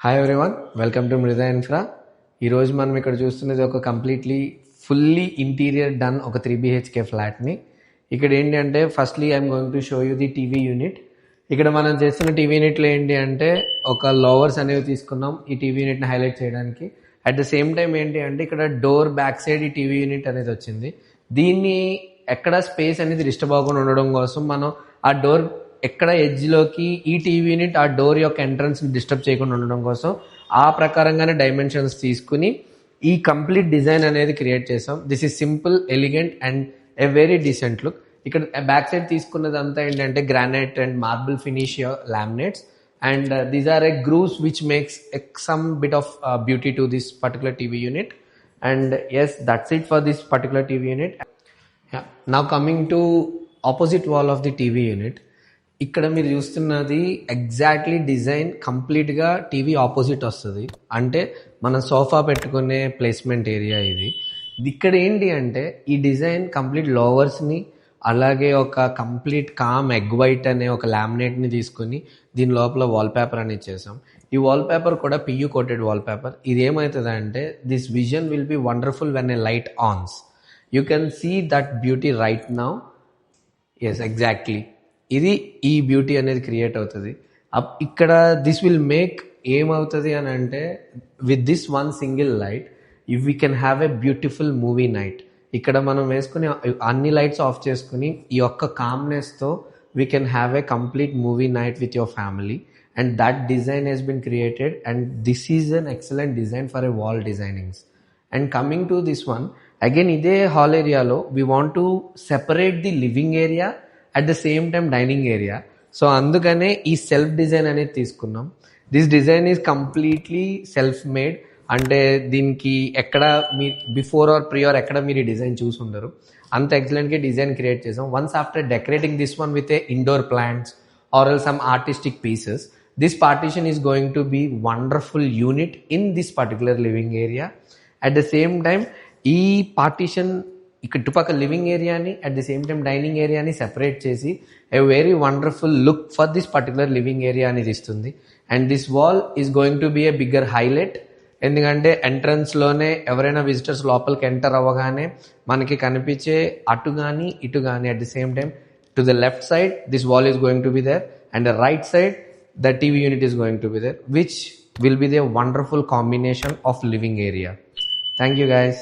Hi everyone, welcome to మృదా infra. ఈరోజు మనం ఇక్కడ చూస్తున్నది ఒక కంప్లీట్లీ ఫుల్లీ ఇంటీరియర్ డన్ ఒక 3 BHK ఫ్లాట్ని. ఇక్కడ ఏంటి అంటే firstly I'm going to show you the TV unit. ఇక్కడ మనం చేస్తున్న టీవీ యూనిట్లో ఏంటి అంటే ఒక లోవర్స్ అనేవి తీసుకున్నాం ఈ టీవీ యూనిట్ని హైలైట్ చేయడానికి. అట్ ద సేమ్ టైం ఏంటి అంటే ఇక్కడ డోర్ బ్యాక్ సైడ్ ఈ టీవీ యూనిట్ అనేది వచ్చింది. దీన్ని ఎక్కడ స్పేస్ అనేది డిస్టర్బ్ అవ్వకుండా ఉండడం కోసం మనం ఆ డోర్ ఎక్కడ ఎడ్జ్లోకి ఈ టీవీ యూనిట్ ఆ డోర్ యొక్క ఎంట్రన్స్ డిస్టర్బ్ చేయకుండా ఉండడం కోసం ఆ ప్రకారంగానే డైమెన్షన్స్ తీసుకుని ఈ కంప్లీట్ డిజైన్ అనేది క్రియేట్ చేసాం. This is simple, elegant and a very decent look. ఇక్కడ బ్యాక్ సైడ్ తీసుకున్నదంతా ఏంటంటే granite and marble finish laminates and these are a grooves which makes some bit of beauty to this particular TV unit. And yes, that's it for this particular TV unit. Yeah. Now coming to opposite wall of the TV unit, ఇక్కడ మీరు చూస్తున్నది exactly design కంప్లీట్గా TV opposite వస్తుంది. అంటే మనం sofa పెట్టుకునే placement area ఇది. ఇక్కడ ఏంటి అంటే ఈ డిజైన్ కంప్లీట్ లోవర్స్ని అలాగే ఒక కంప్లీట్ కామ్ ఎగ్ వైట్ అనే ఒక లామినేట్ని తీసుకుని దీని లోపల వాల్పేపర్ అనేది చేసాం. ఈ వాల్పేపర్ కూడా పియూ కోటెడ్ వాల్పేపర్. ఇది ఏమవుతుంది అంటే this vision will be wonderful when a light ons. You can see that beauty right now. Yes, exactly ఇది ఈ బ్యూటీ అనేది క్రియేట్ అవుతుంది. ఇక్కడ దిస్ విల్ మేక్ ఏమవుతుంది అని అంటే with this one single light if we can have a beautiful movie night. ఇక్కడ మనం వేసుకుని అన్ని లైట్స్ ఆఫ్ చేసుకుని ఈ యొక్క కామ్నెస్తో we can have a complete movie night with your family. And that design has been created and this is an excellent design for a wall designings. And coming to this one again ఇదే hall ఏరియాలో we want to separate the living area at the same time dining area. So అందుకనే ఈ self design అనేది తీసుకున్నాం. This design is completely self made. అంటే దీనికి ఎక్కడ me before are prior ఎక్కడ మీరు ఈ డిజైన్ చూసి ఉండరు, అంత ఎక్సలెంట్గా డిజైన్ క్రియేట్ చేసాం. Once after decorating this one with a indoor plants or else some artistic pieces, this partition is going to be wonderful unit in this particular living area. At the same time ఈ partition ఇక్కడ చుట్టుపక్కల living ఏరియాని at the same time dining ఏరియాని separate చేసి a very wonderful look for this particular living area అనేది ఇస్తుంది. And this wall is going to be a bigger highlight. ఎందుకంటే ఎంట్రన్స్లోనే ఎవరైనా విజిటర్స్ లోపలికి ఎంటర్ అవ్వగానే మనకి కనిపించే అటు కానీ ఇటు కానీ at the same time to the left side this wall is going to be there and the right side the TV unit is going to be there which will be the wonderful combination of living area. Thank you guys.